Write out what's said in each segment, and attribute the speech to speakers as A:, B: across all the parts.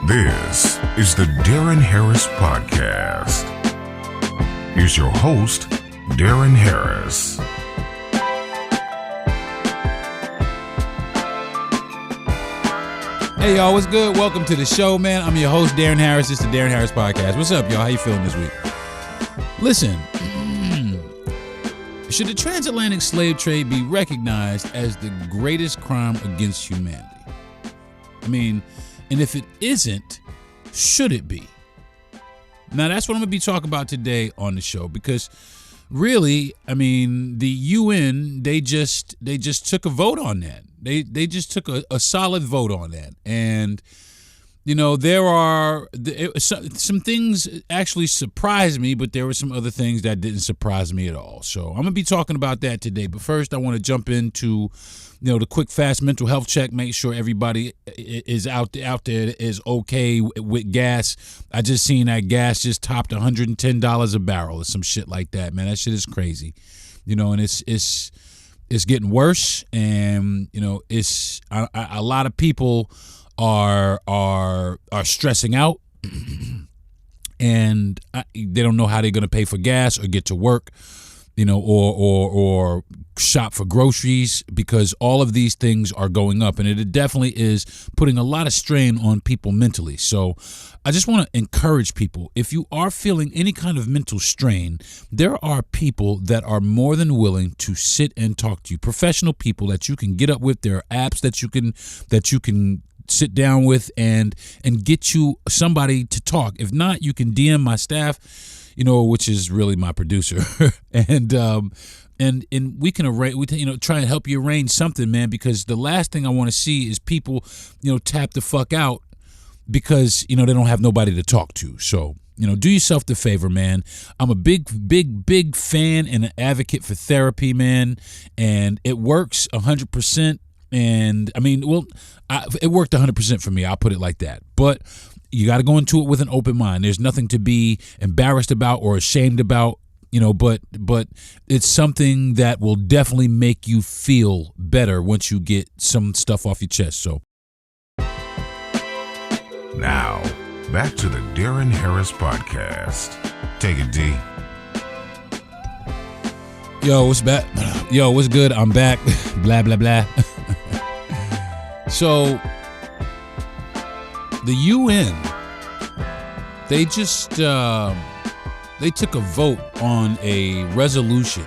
A: This is the Darren Harris Podcast. Here's your host, Darren Harris.
B: Hey y'all, what's good? Welcome to the show, man. I'm your host, Darren Harris. It's the Darren Harris Podcast. What's up, y'all? How you feeling this week? Listen, should the transatlantic slave trade be recognized as the greatest crime against humanity? I mean, and if it isn't, should it be? Now, that's what I'm going to be talking about today on the show, because really, I mean, the UN, they just took a vote on that. They just took a solid vote on that. And, you know, there are some things actually surprised me, but there were some other things that didn't surprise me at all. So I'm going to be talking about that today. But first, I want to jump into, you know, the quick, fast mental health check. Make sure everybody is out there is okay with gas. I just seen that gas just topped $110 a barrel or some shit like that, man. That shit is crazy, you know, and it's getting worse. And, you know, it's a lot of people are stressing out, and they don't know how they're going to pay for gas or get to work, you know, or shop for groceries, because all of these things are going up, and it definitely is putting a lot of strain on people mentally. So I just want to encourage people, if you are feeling any kind of mental strain, there are people that are more than willing to sit and talk to you, professional people that you can get up with. There are apps that you can sit down with and get you somebody to talk. If not, you can DM my staff, you know, which is really my producer, and we can arrange, try and help you arrange something, man, because the last thing I want to see is people, you know, tap the fuck out because, you know, they don't have nobody to talk to. So, you know, do yourself the favor, man. I'm a big fan and an advocate for therapy, man, and it works 100%. And I mean, it worked 100% for me. I'll put it like that. But you got to go into it with an open mind. There's nothing to be embarrassed about or ashamed about, you know, but it's something that will definitely make you feel better once you get some stuff off your chest. So
A: now, back to the Darren Harris Podcast. Take it, D.
B: Yo, what's back? Yo, what's good? I'm back. Blah, blah, blah. So, the UN, they just, they took a vote on a resolution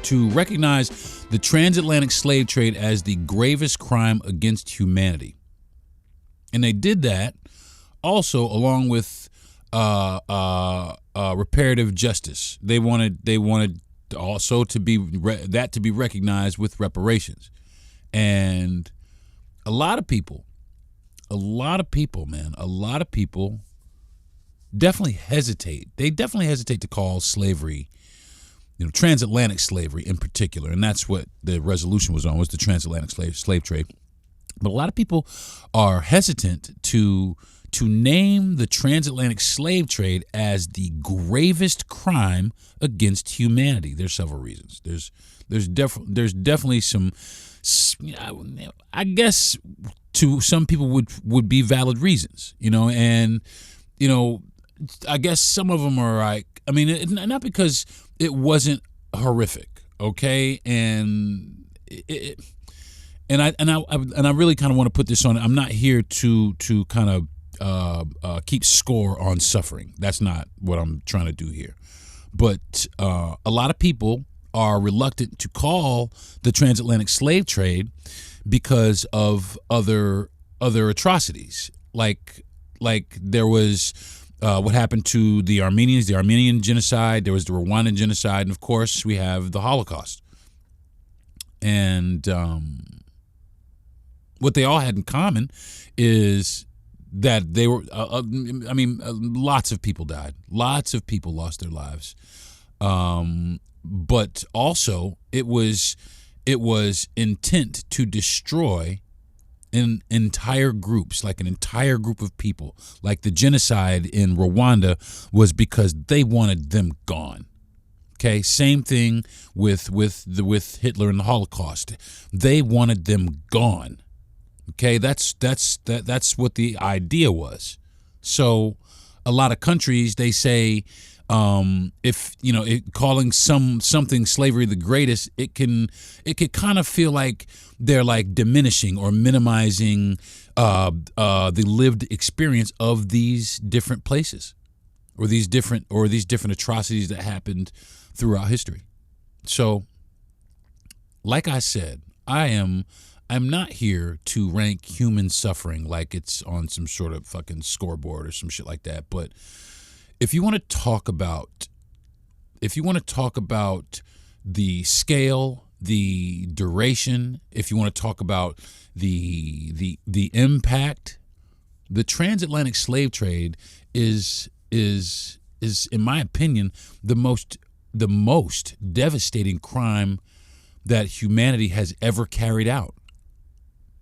B: to recognize the transatlantic slave trade as the gravest crime against humanity. And they did that also along with reparative justice. They wanted also to be to be recognized with reparations. And a lot of people definitely hesitate. They definitely hesitate to call slavery, you know, transatlantic slavery in particular. And that's what the resolution was on, was the transatlantic slave trade. But a lot of people are hesitant to name the transatlantic slave trade as the gravest crime against humanity. There's several reasons. There's definitely some, I guess, to some people would be valid reasons, you know, and, you know, I guess some of them are like, I mean, not because it wasn't horrific, okay, and I really kind of want to put this on. I'm not here to kind of keep score on suffering. That's not what I'm trying to do here. But a lot of people are reluctant to call the transatlantic slave trade because of other atrocities, like there was what happened to the Armenians, the Armenian genocide. There was the Rwandan genocide, and of course we have the Holocaust. And what they all had in common is that they were, lots of people died. Lots of people lost their lives. But also it was intent to destroy entire groups, like an entire group of people. Like the genocide in Rwanda was because they wanted them gone. Okay, same thing with Hitler and the Holocaust. They wanted them gone. Okay, that's what the idea was. So a lot of countries, they say, if calling something slavery the greatest, it could kind of feel like they're like diminishing or minimizing the lived experience of these different places, or these different atrocities that happened throughout history. So, like I said, I'm not here to rank human suffering like it's on some sort of fucking scoreboard or some shit like that. But if you want to talk about the scale, the duration, if you want to talk about the impact, the transatlantic slave trade is in my opinion the most devastating crime that humanity has ever carried out.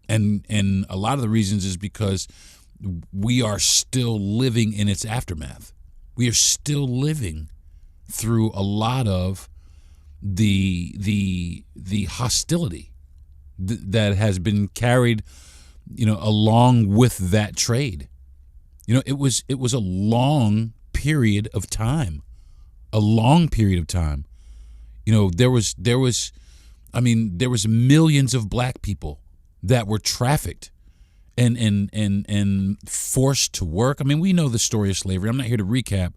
B: And a lot of the reasons is because we are still living in its aftermath. We are still living through a lot of the hostility that has been carried, along with that trade. It was a long period of time. There was millions of black people that were trafficked and forced to work. I mean, we know the story of slavery. I'm not here to recap,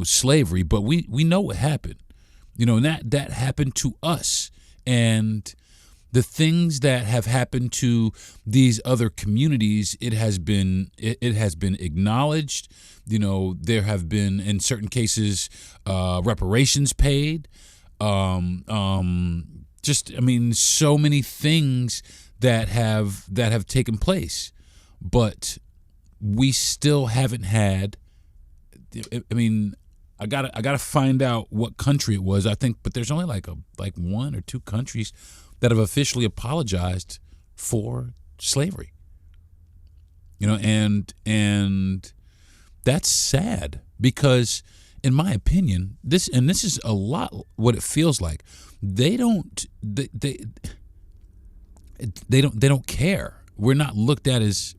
B: slavery, but we know what happened. And that happened to us. And the things that have happened to these other communities, it has been acknowledged. There have been, in certain cases, reparations paid. So many things that have taken place, but we still haven't had. I gotta find out what country it was. I think, but there's only like one or two countries that have officially apologized for slavery. And that's sad, because in my opinion, this is a lot what it feels like. They don't care. We're not looked at as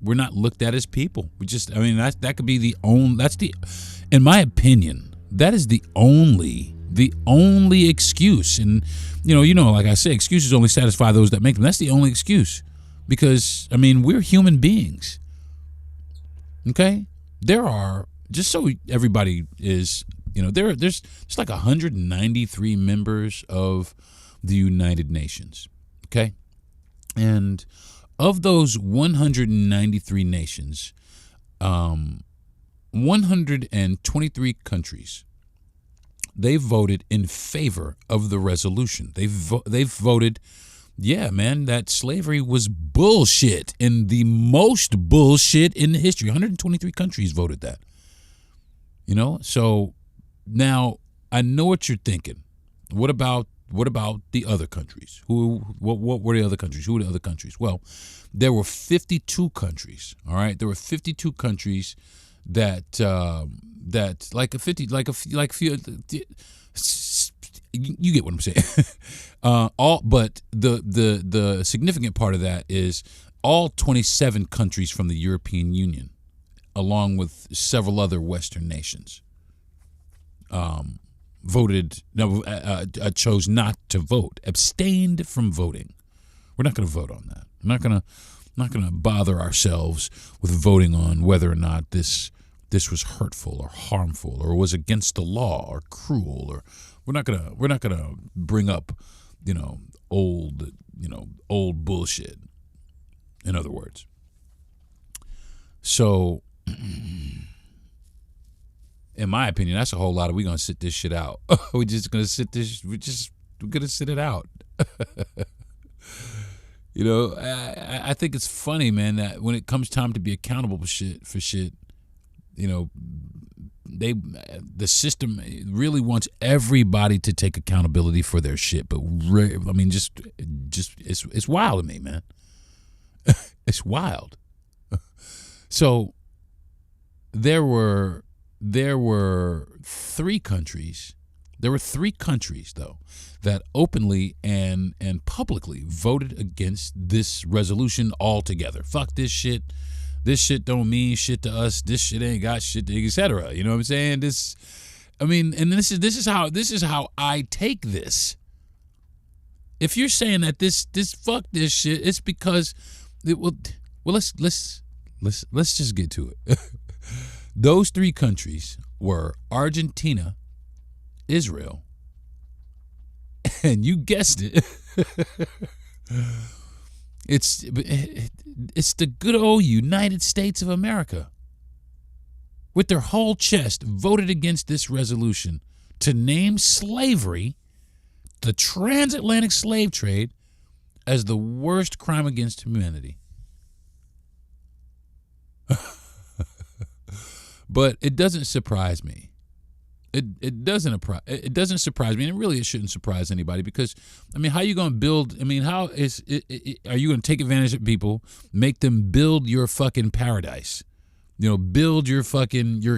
B: people. We just, that could be in my opinion, that is the only excuse. And like I say, excuses only satisfy those that make them. That's the only excuse, because we're human beings. Okay, there are, just so everybody is, there's like 193 members of the United Nations. Okay, and of those 193 nations, 123 countries, they voted in favor of the resolution. They've voted, yeah, man, that slavery was bullshit, and the most bullshit in the history. 123 countries voted that. So now I know what you're thinking. What about the other countries? What were the other countries? Who were the other countries? Well, there were 52 countries. All right, there were 52 countries that you get what I'm saying. But the significant part of that is all 27 countries from the European Union, along with several other Western nations, chose not to vote, abstained from voting. We're not going to vote on that. We're not going to bother ourselves with voting on whether or not this was hurtful or harmful or was against the law or cruel, or we're not gonna bring up old bullshit, in other words. So in my opinion, that's a whole lot of, we're gonna sit this shit out. We're gonna sit it out. I think it's funny, man, that when it comes time to be accountable for shit, the system really wants everybody to take accountability for their shit. But it's wild to me, man. It's wild. So there were 3 countries There were 3 countries, though, that openly and publicly voted against this resolution altogether. Fuck this shit. This shit don't mean shit to us. This shit ain't got shit to, etc. You know what I'm saying? This is how I take this. If you're saying that this fuck this shit, it's because let's just get to it. Those 3 countries were Argentina, Israel, and you guessed it, it's the good old United States of America, with their whole chest voted against this resolution to name slavery, the transatlantic slave trade, as the worst crime against humanity. But it doesn't surprise me. It doesn't surprise me, and really it shouldn't surprise anybody, because how are you going to build? How are you going to take advantage of people, make them build your fucking paradise, build your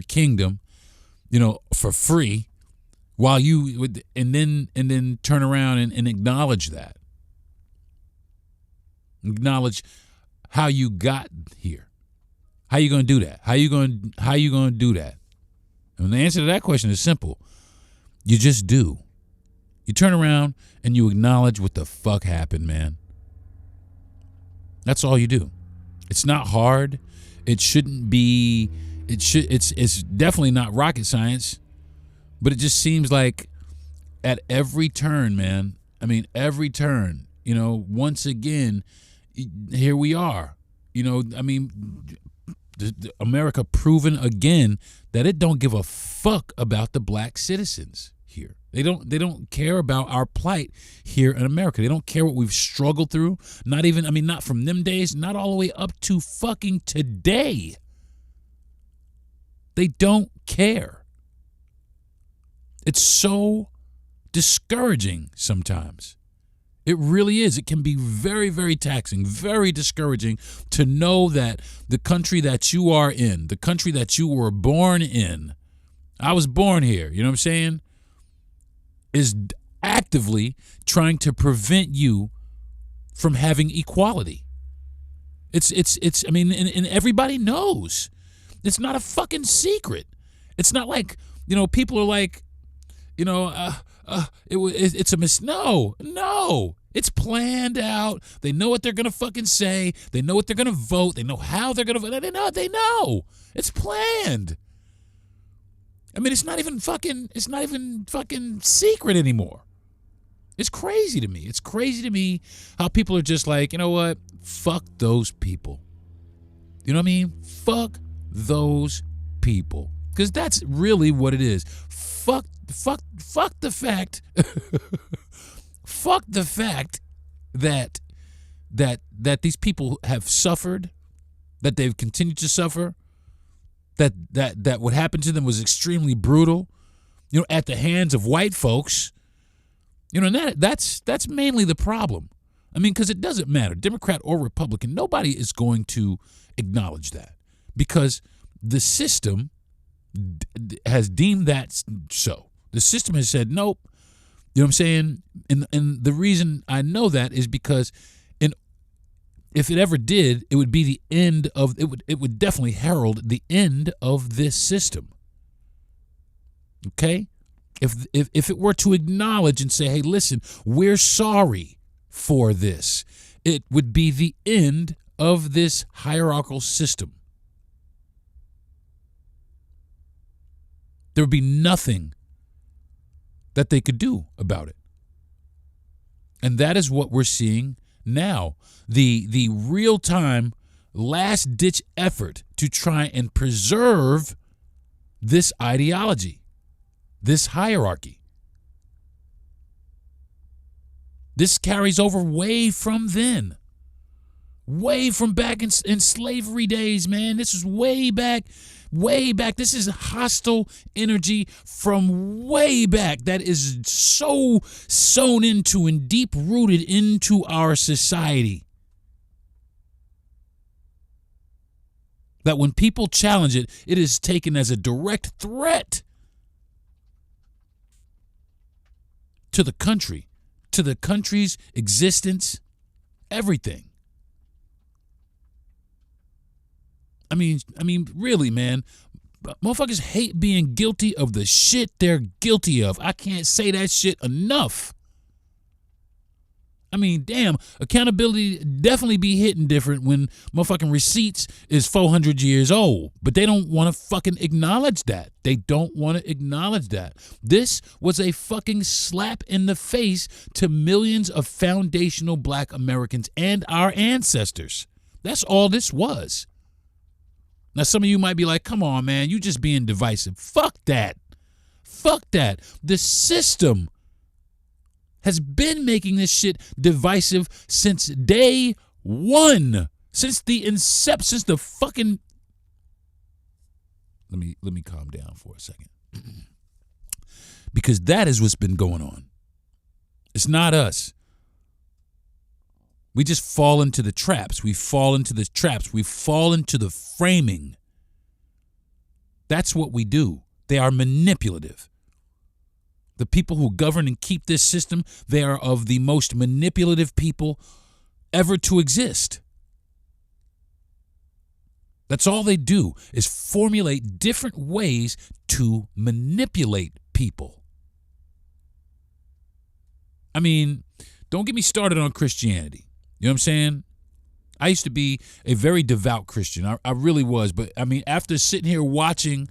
B: kingdom, for free, while you and then turn around and acknowledge that, acknowledge how you got here. How you going to do that? How you going to do that? And the answer to that question is simple. You just do. You turn around and you acknowledge what the fuck happened, man. That's all you do. It's not hard. It shouldn't be. It's definitely not rocket science. But it just seems like at every turn, man. Every turn. Once again, here we are. America proven again that it don't give a fuck about the black citizens here. They don't care about our plight here in America. They don't care what we've struggled through. Not even, not from them days, not all the way up to fucking today. They don't care. It's so discouraging sometimes. It really is. It can be very, very taxing, very discouraging to know that the country that you are in, the country that you were born in, I was born here, you know what I'm saying, is actively trying to prevent you from having equality. And everybody knows. It's not a fucking secret. It's not like, people are like, it's a no. It's planned out. They know what they're gonna fucking say. They know what they're gonna vote. They know how they're gonna vote. They know. It's planned. It's not even fucking secret anymore. It's crazy to me. It's crazy to me how people are just like, you know what? Fuck those people. You know what I mean? Fuck those people. Because that's really what it is. Fuck the fact fuck the fact that these people have suffered, that they've continued to suffer, that what happened to them was extremely brutal, at the hands of white folks. And that's mainly the problem. Because it doesn't matter, Democrat or Republican, nobody is going to acknowledge that, because the system has deemed that so. The system has said nope. You know what I'm saying? And the reason I know that is because if it ever did, it would be the end of it would definitely herald the end of this system. Okay? If it were to acknowledge and say, "Hey, listen, we're sorry for this," it would be the end of this hierarchical system. There would be nothing that they could do about it. And that is what we're seeing now. The real-time, last-ditch effort to try and preserve this ideology, this hierarchy. This carries over way from then. Way from back in slavery days, man. This is way back. This is hostile energy from way back that is so sewn into and deep rooted into our society that when people challenge it, it is taken as a direct threat. to the country, to the country's existence, everything. I mean, really, man. Motherfuckers hate being guilty of the shit they're guilty of. I can't say that shit enough. I mean, damn, accountability definitely be hitting different when motherfucking receipts is 400 years old. But they don't want to fucking acknowledge that. They don't want to acknowledge that. This was a fucking slap in the face to millions of foundational black Americans and our ancestors. That's all this was. Now, some of you might be like, come on, man, you just being divisive. Fuck that. Fuck that. The system has been making this shit divisive since day one. Since the inception, since the fucking... Let me calm down for a second. Because that is what's been going on. It's not us. We just fall into the traps. We fall into the traps. We fall into the framing. That's what we do. They are manipulative. The people who govern and keep this system, they are of the most manipulative people ever to exist. That's all they do is formulate different ways to manipulate people. I mean, don't get me started on Christianity. You know what I'm saying? I used to be a very devout Christian. I really was. But, I mean, after sitting here watching,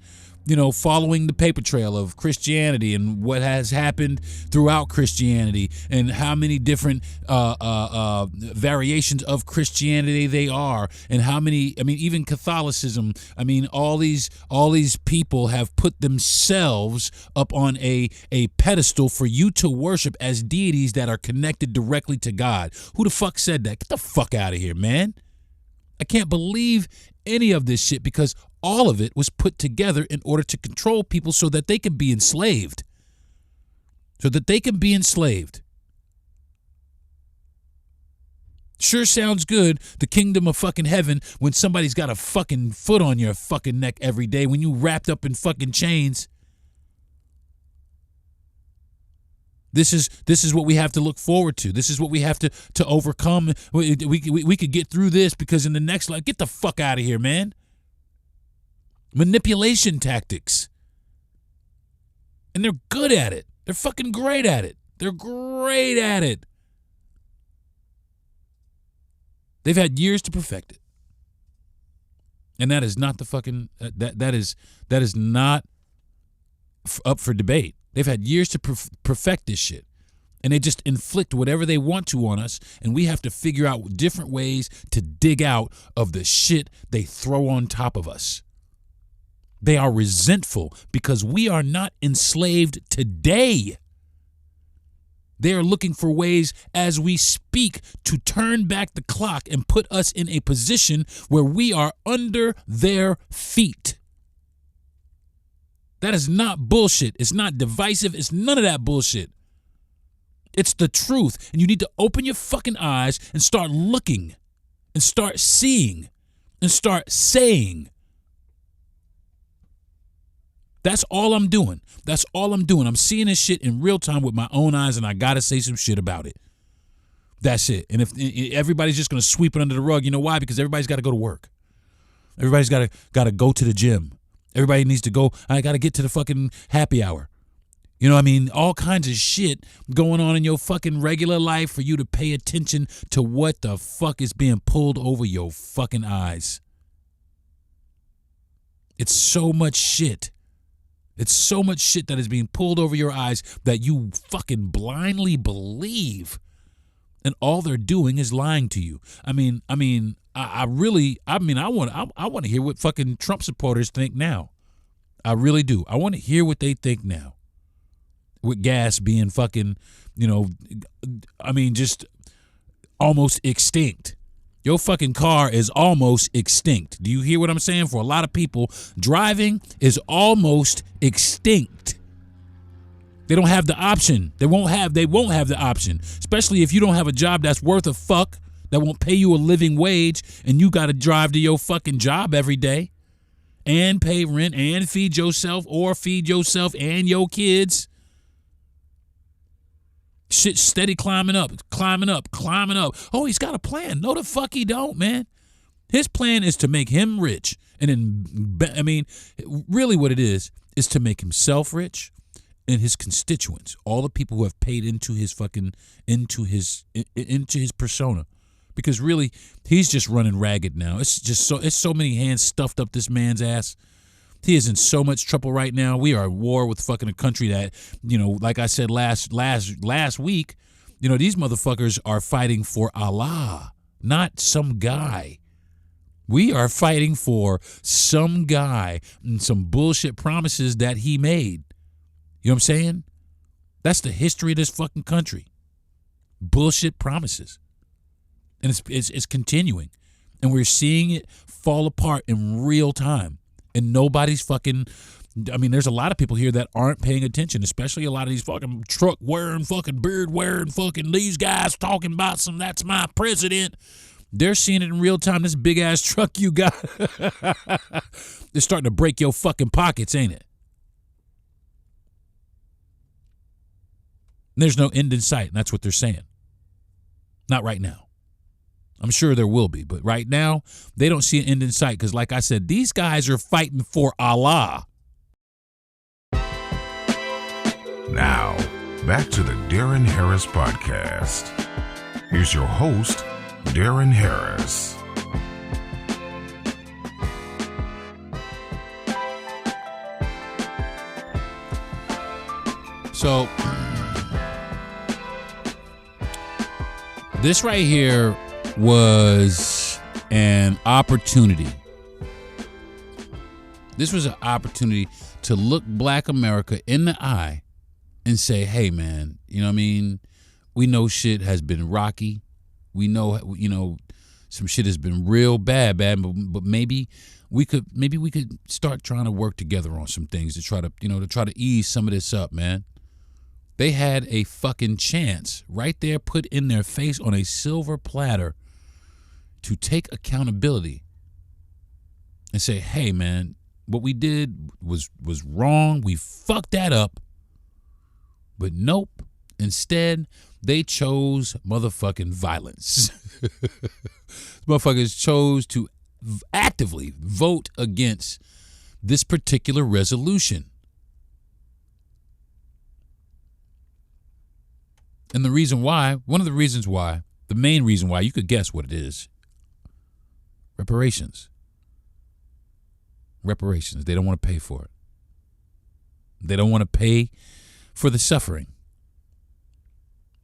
B: following the paper trail of Christianity and what has happened throughout Christianity and how many different variations of Christianity they are and how many, even Catholicism, all these people have put themselves up on a pedestal for you to worship as deities that are connected directly to God. Who the fuck said that? Get the fuck out of here, man. I can't believe any of this shit because all of it was put together in order to control people so that they can be enslaved. Sure sounds good, the kingdom of fucking heaven, when somebody's got a fucking foot on your fucking neck every day, when you wrapped up in fucking chains. This is what we have to look forward to. This is what we have to overcome. We could get through this because in the next life, get the fuck out of here, man. Manipulation tactics. And they're good at it. They're fucking great at it. They're great at it. They've had years to perfect it. And that is not the fucking, that is not up for debate. They've had years to perfect this shit. And they just inflict whatever they want to on us. And we have to figure out different ways to dig out of the shit they throw on top of us. They are resentful because we are not enslaved today. They are looking for ways as we speak to turn back the clock and put us in a position where we are under their feet. That is not bullshit. It's not divisive. It's none of that bullshit. It's the truth. And you need to open your fucking eyes and start looking and start seeing and start saying. That's all I'm doing. That's all I'm doing. I'm seeing this shit in real time with my own eyes, and I got to say some shit about it. That's it. And if everybody's just going to sweep it under the rug, you know why? Because everybody's got to go to work. Everybody's got to go to the gym. Everybody needs to go. I got to get to the fucking happy hour. You know what I mean? All kinds of shit going on in your fucking regular life for you to pay attention to what the fuck is being pulled over your fucking eyes. It's so much shit. It's so much shit that is being pulled over your eyes that you fucking blindly believe. And all they're doing is lying to you. I want to hear what fucking Trump supporters think now. I really do. I want to hear what they think now. With gas being fucking, just almost extinct. Your fucking car is almost extinct. Do you hear what I'm saying? For a lot of people, driving is almost extinct. They don't have the option. They won't have the option. Especially if you don't have a job that's worth a fuck, that won't pay you a living wage, and you got to drive to your fucking job every day and pay rent and feed yourself and your kids. Shit steady climbing up. Oh, he's got a plan. No, the fuck he don't, man. His plan is to make him rich. And then, I mean, really what it is to make himself rich and his constituents, all the people who have paid into his persona. Because really, he's just running ragged now. It's so many hands stuffed up this man's ass. He is in so much trouble right now. We are at war with fucking a country that, like I said last week, these motherfuckers are fighting for Allah, not some guy. We are fighting for some guy and some bullshit promises that he made. You know what I'm saying? That's the history of this fucking country. Bullshit promises. And it's continuing. And we're seeing it fall apart in real time. And nobody's fucking, there's a lot of people here that aren't paying attention, especially a lot of these fucking truck wearing, fucking beard wearing, fucking these guys talking about that's my president. They're seeing it in real time. This big ass truck you got, they're starting to break your fucking pockets, ain't it? And there's no end in sight, and that's what they're saying. Not right now. I'm sure there will be, but right now, they don't see an end in sight because, like I said, these guys are fighting for Allah.
A: Now, back to the Darren Harris Podcast. Here's your host, Darren Harris.
B: So, this right here was an opportunity. This was an opportunity to look Black America in the eye and say, hey, man, we know shit has been rocky. We know, some shit has been real bad, but maybe we could start trying to work together on some things to try to ease some of this up, man. They had a fucking chance right there put in their face on a silver platter to take accountability and say, hey, man, what we did was wrong. We fucked that up. But nope. Instead, they chose motherfucking violence. Motherfuckers chose to actively vote against this particular resolution. And the reason why, the main reason why, you could guess what it is. Reparations. They don't want to pay for it. They don't want to pay for the suffering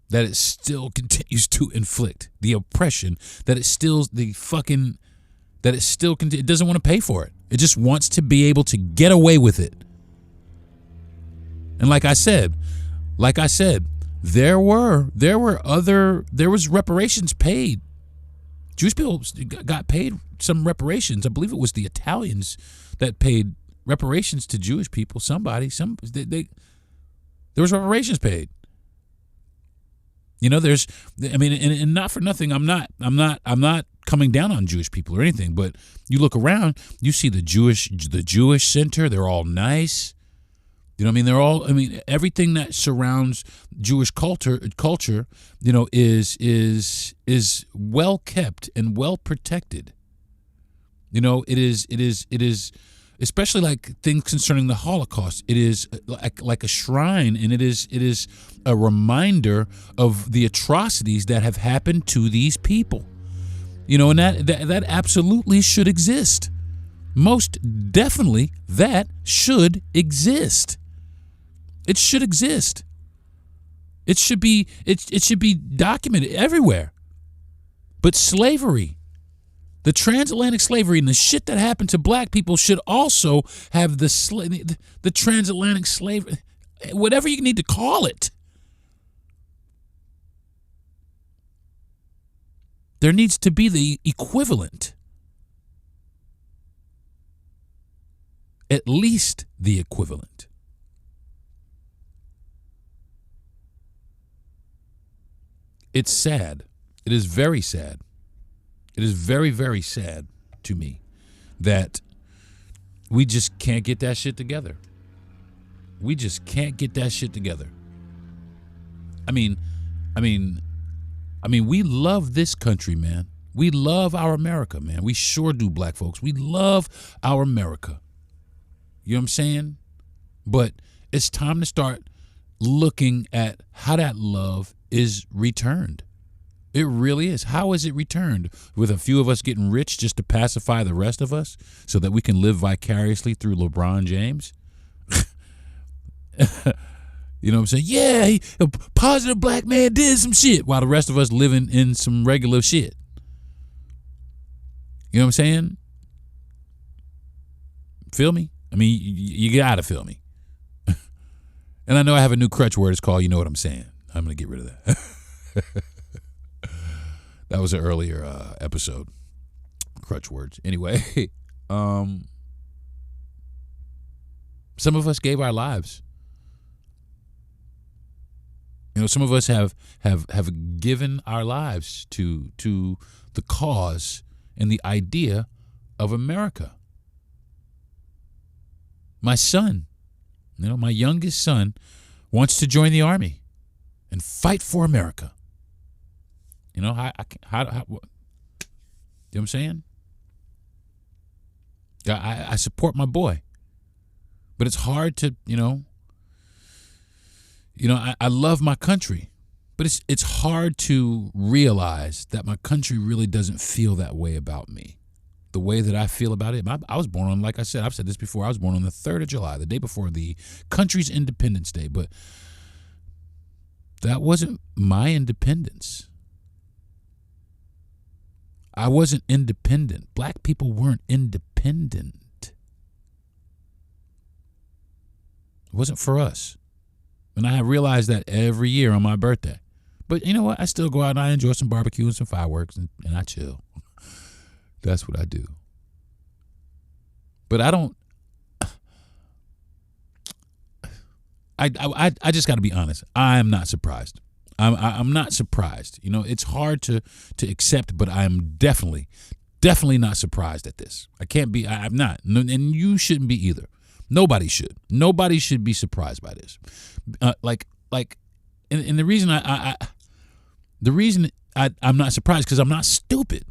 B: that it still continues to inflict, the oppression that it doesn't want to pay for it. It just wants to be able to get away with it. And like I said, there was reparations paid. Jewish people got paid some reparations. I believe it was the Italians that paid reparations to Jewish people. There was reparations paid. And not for nothing. I'm not coming down on Jewish people or anything. But you look around, you see the Jewish center. They're all nice. Everything that surrounds Jewish culture, is well kept and well protected. It is, especially like things concerning the Holocaust. It is like a shrine, and it is a reminder of the atrocities that have happened to these people. And that absolutely should exist. Most definitely, that should exist. It should exist. It should be documented everywhere. But slavery, the transatlantic slavery and the shit that happened to Black people should also have the transatlantic slavery, whatever you need to call it. There needs to be the equivalent. At least the equivalent. It's sad. It is very sad. It is very, very sad to me that we just can't get that shit together. We just can't get that shit together. I mean, we love this country, man. We love our America, man. We sure do, black folks. We love our America. You know what I'm saying? But it's time to start looking at how that love is returned. It really is. How is it returned? With a few of us getting rich just to pacify the rest of us so that we can live vicariously through LeBron James? You know what I'm saying? Yeah, a positive black man did some shit while the rest of us living in some regular shit. You know what I'm saying? Feel me? I mean, you gotta feel me. And I know I have a new crutch word. It's called, you know what I'm saying. I'm going to get rid of that. That was an earlier episode. Crutch words. Anyway, some of us gave our lives. You know, some of us have given our lives to the cause and the idea of America. My son, you know, my youngest son wants to join the Army and fight for America. You know, how you know what I'm saying? I support my boy, but it's hard to, I love my country, but it's hard to realize that my country really doesn't feel that way about me. The way that I feel about it. I was born on, like I said, I've said this before, I was born on the 3rd of July, the day before the country's Independence Day, but that wasn't my independence. I wasn't independent. Black people weren't independent. It wasn't for us. And I realized that every year on my birthday. But you know what? I still go out and I enjoy some barbecue and some fireworks and I chill. That's what I do. But I don't. I just got to be honest. I am not surprised. I'm not surprised. You know, it's hard to accept, but I'm definitely not surprised at this. I can't be. I'm not, and you shouldn't be either. Nobody should. Nobody should be surprised by this. And the reason I'm not surprised because I'm not stupid.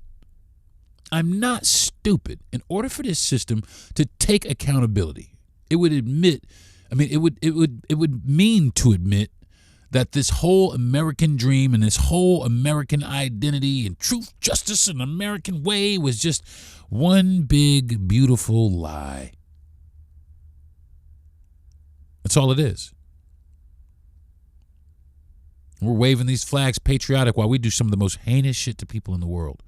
B: I'm not stupid. In order for this system to take accountability, it would mean to admit that this whole American dream and this whole American identity and truth, justice, and American way was just one big, beautiful lie. That's all it is. We're waving these flags patriotic while we do some of the most heinous shit to people in the world.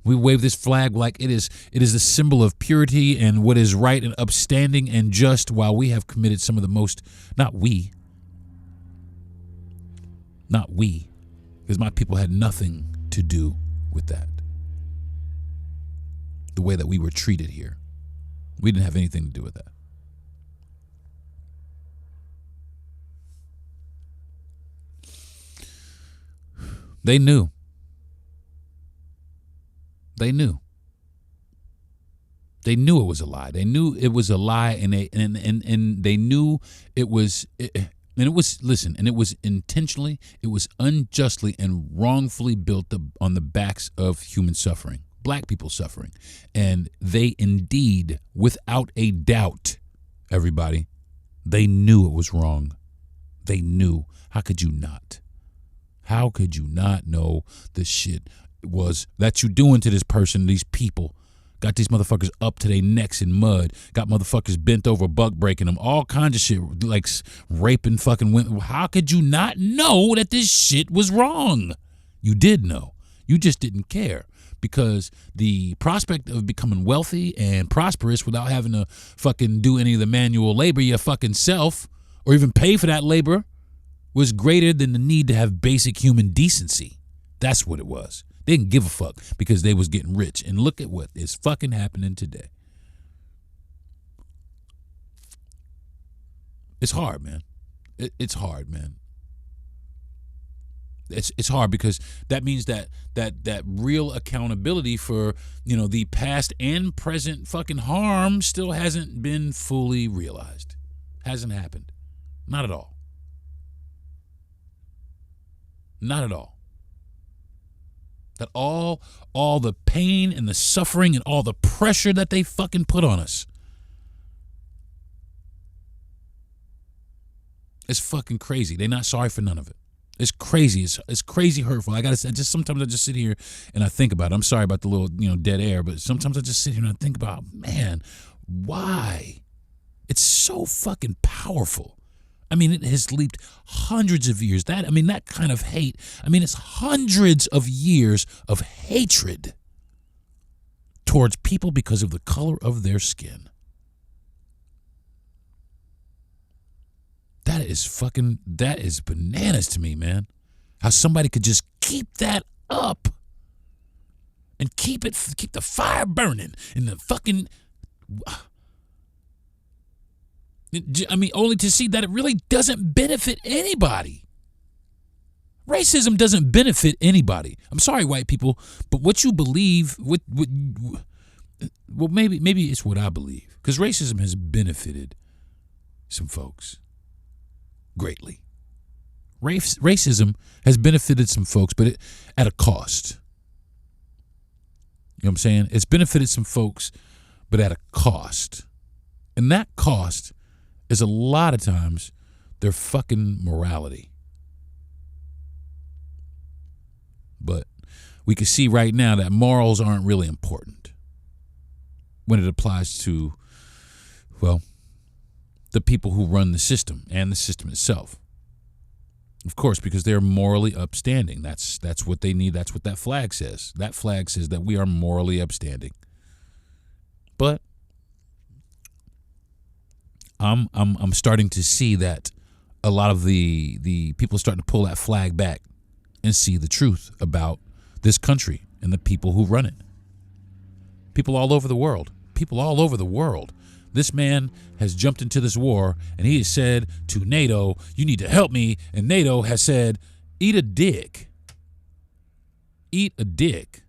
B: We wave this flag like it is the symbol of purity and what is right and upstanding and just, while we have committed some of the most, not we, because my people had nothing to do with that. The way that we were treated here. We didn't have anything to do with that. They knew. They knew it was a lie. They knew it was a lie, and they knew it was. And it was, listen, and it was intentionally, it was unjustly and wrongfully built up on the backs of human suffering, black people suffering. And they indeed, without a doubt, everybody, they knew it was wrong. They knew. How could you not? How could you not know the shit was that you doing to this person, these people? Got these motherfuckers up to their necks in mud. Got motherfuckers bent over, buck breaking them. All kinds of shit, like raping fucking women. How could you not know that this shit was wrong? You did know. You just didn't care. Because the prospect of becoming wealthy and prosperous without having to fucking do any of the manual labor your fucking self, or even pay for that labor, was greater than the need to have basic human decency. That's what it was. They didn't give a fuck because they was getting rich. And look at what is fucking happening today. It's hard, man. It's hard, man. It's hard because that means that real accountability for, the past and present fucking harm still hasn't been fully realized. Hasn't happened. Not at all. Not at all. That all the pain and the suffering and all the pressure that they fucking put on us is fucking crazy. They're not sorry for none of it. It's crazy. It's crazy hurtful. Sometimes I just sit here and I think about it. I'm sorry about the little, dead air, but sometimes I just sit here and I think about, man, why? It's so fucking powerful. I mean, it has leaped hundreds of years. That kind of hate, it's hundreds of years of hatred towards people because of the color of their skin. That is bananas to me, man. How somebody could just keep that up and keep the fire burning in the fucking... only to see that it really doesn't benefit anybody. Racism doesn't benefit anybody. I'm sorry, white people, but what you believe, maybe it's what I believe, because racism has benefited some folks greatly. Racism has benefited some folks, but at a cost. You know what I'm saying? It's benefited some folks, but at a cost. And that cost is a lot of times their fucking morality. But we can see right now that morals aren't really important when it applies to, the people who run the system and the system itself. Of course, because they're morally upstanding. That's what they need. That's what that flag says. That flag says that we are morally upstanding. But I'm starting to see that a lot of the people are starting to pull that flag back and see the truth about this country and the people who run it. People all over the world. This man has jumped into this war, and he has said to NATO, you need to help me. And NATO has said, eat a dick. Eat a dick.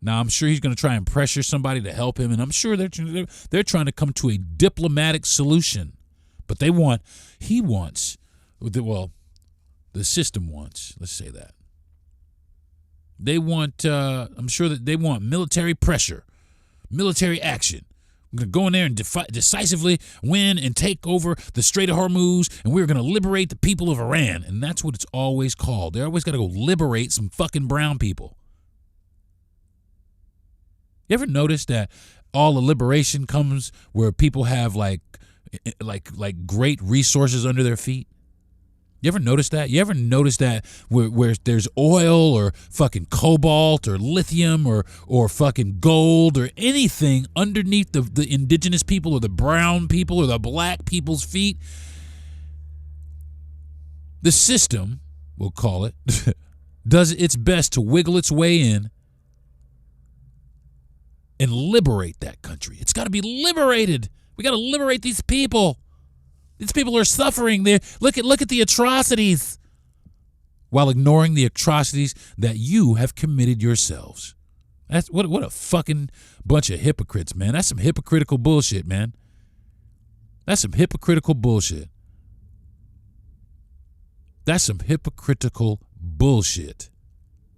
B: Now, I'm sure he's going to try and pressure somebody to help him, and I'm sure they're trying to come to a diplomatic solution. But the system wants, let's say that. They want, I'm sure that they want military pressure, military action. We're going to go in there and decisively win and take over the Strait of Hormuz, and we're going to liberate the people of Iran. And that's what it's always called. They always got to go liberate some fucking brown people. You ever notice that all the liberation comes where people have like great resources under their feet? You ever notice that? You ever notice that where there's oil or fucking cobalt or lithium or fucking gold or anything underneath the indigenous people or the brown people or the black people's feet? The system, we'll call it, does its best to wiggle its way in and liberate that country. It's got to be liberated. We got to liberate these people. These people are suffering. Look at the atrocities, while ignoring the atrocities that you have committed yourselves. That's what a fucking bunch of hypocrites, man. That's some hypocritical bullshit, man. That's some hypocritical bullshit. That's some hypocritical bullshit.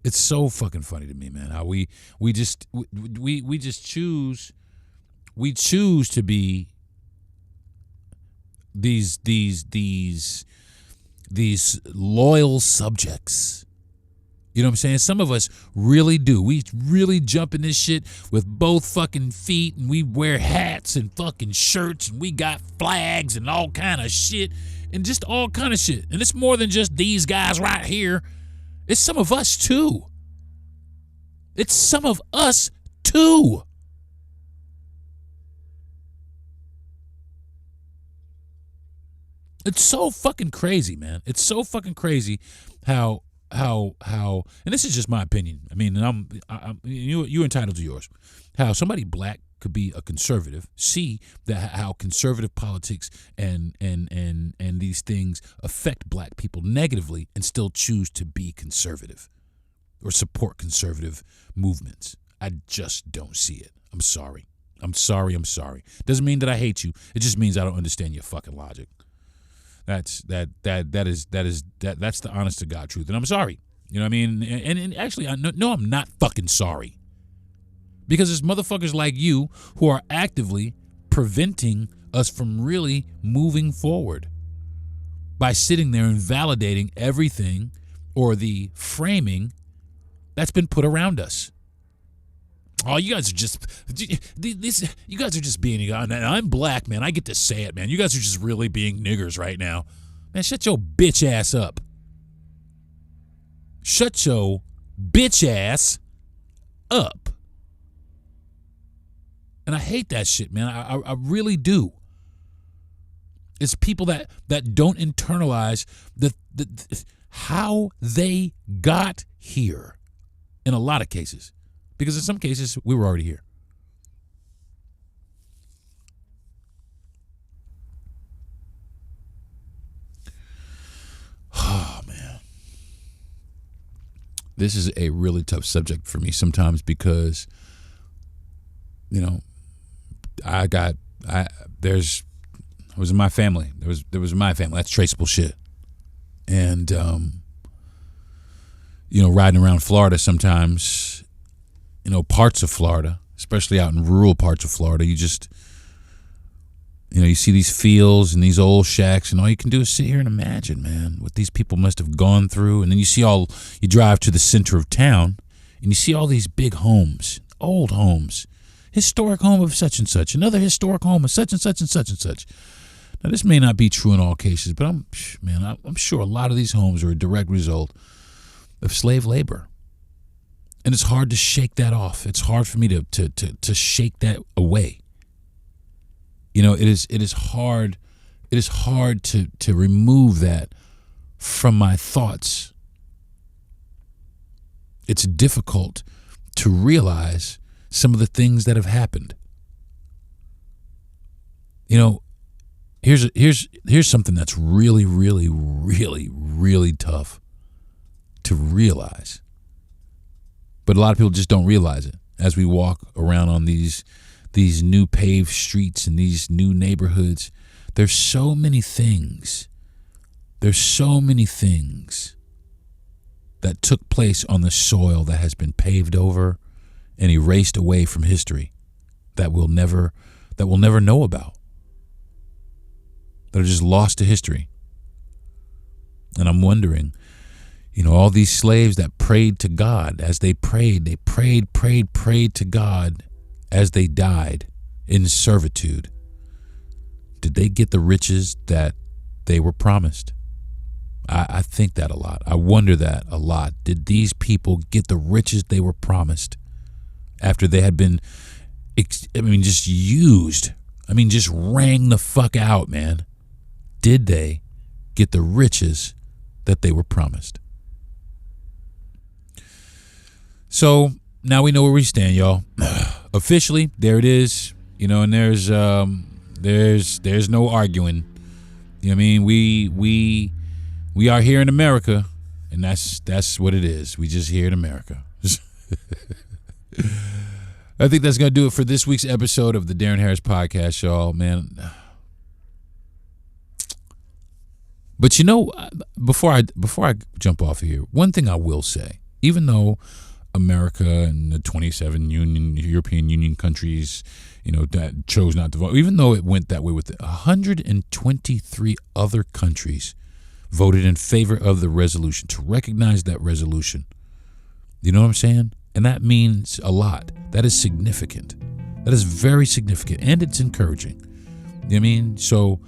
B: It's so fucking funny to me, man. How we just choose to be these loyal subjects. You know what I'm saying? Some of us really do. We really jump in this shit with both fucking feet, and we wear hats and fucking shirts, and we got flags and all kind of shit, and just all kind of shit. And it's more than just these guys right here. It's some of us too. It's some of us too. It's so fucking crazy, man. It's so fucking crazy how, and this is just my opinion. I mean, you're entitled to yours. How somebody black could be a conservative, see that how conservative politics and these things affect black people negatively, and still choose to be conservative or support conservative movements. I just don't see it. I'm sorry. Doesn't mean that I hate you. It just means I don't understand your fucking logic. That's the honest to God truth. And I'm sorry. You know what I mean? And actually, I'm not fucking sorry. Because it's motherfuckers like you who are actively preventing us from really moving forward by sitting there and validating everything or the framing that's been put around us. Oh, you guys are just you guys are just being, and I'm black, man. I get to say it, man. You guys are just really being niggers right now. Man, shut your bitch ass up. Shut your bitch ass up. And I hate that shit, man. I really do. It's people that don't internalize the how they got here in a lot of cases. Because in some cases, we were already here. Oh, man. This is a really tough subject for me sometimes because, you know, I was in my family. There was my family. That's traceable shit. And, you know, riding around Florida sometimes, you know, parts of Florida, especially out in rural parts of Florida, you just, you know, you see these fields and these old shacks, and all you can do is sit here and imagine, man, what these people must have gone through. And then you drive to the center of town, and you see all these big homes, old homes, historic home of such and such, another historic home of such and such and such and such. Now, this may not be true in all cases, but I'm sure a lot of these homes are a direct result of slave labor. And it's hard to shake that off. It's hard for me to shake that away. You know, it is hard to remove that from my thoughts. It's difficult to realize some of the things that have happened. You know, here's something that's really, really, really, really tough to realize. But a lot of people just don't realize it. As we walk around on these new paved streets and these new neighborhoods, there's so many things. There's so many things that took place on the soil that has been paved over and erased away from history that we'll never know about. That are just lost to history. And I'm wondering, you know, all these slaves that prayed to God as they prayed to God as they died in servitude. Did they get the riches that they were promised? I think that a lot. I wonder that a lot. Did these people get the riches they were promised after they had been, just used? Just rang the fuck out, man. Did they get the riches that they were promised? So now we know where we stand, y'all. Officially, there it is. You know, and there's no arguing. You know what I mean? We are here in America, and that's what it is. We just here in America. I think that's gonna do it for this week's episode of the Darren Harris Podcast, y'all. Man. But you know, before I jump off of here, one thing I will say, even though America and the 27 European Union countries, you know, that chose not to vote, even though it went that way with 123 other countries voted in favor of the resolution, to recognize that resolution. You know what I'm saying? And that means a lot. That is significant. That is very significant, and it's encouraging. You know what I mean? So,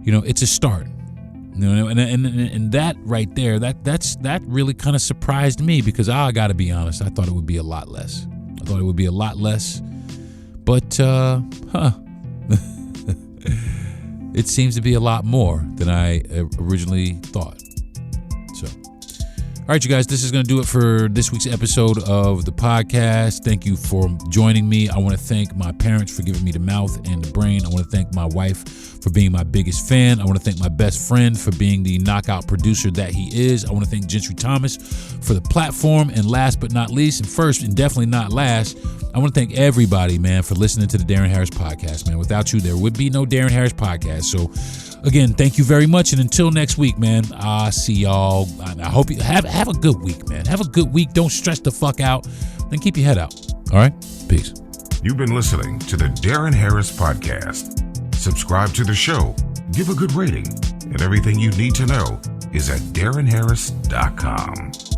B: you know, it's a start. You know, and that right there, that really kind of surprised me, because I got to be honest, I thought it would be a lot less. But it seems to be a lot more than I originally thought. So, all right, you guys, this is going to do it for this week's episode of the podcast. Thank you for joining me. I want to thank my parents for giving me the mouth and the brain. I want to thank my wife for being my biggest fan. I want to thank my best friend for being the knockout producer that he is. I want to thank Gentry Thomas for the platform. And last but not least, and first and definitely not last, I want to thank everybody, man, for listening to the Darren Harris podcast, man. Without you, there would be no Darren Harris podcast. So, again, thank you very much. And until next week, man, I'll see y'all. I hope you have a good week, man. Have a good week. Don't stress the fuck out. Then keep your head out. All right? Peace.
A: You've been listening to the Darren Harris podcast. Subscribe to the show, give a good rating, and everything you need to know is at darrenharris.com.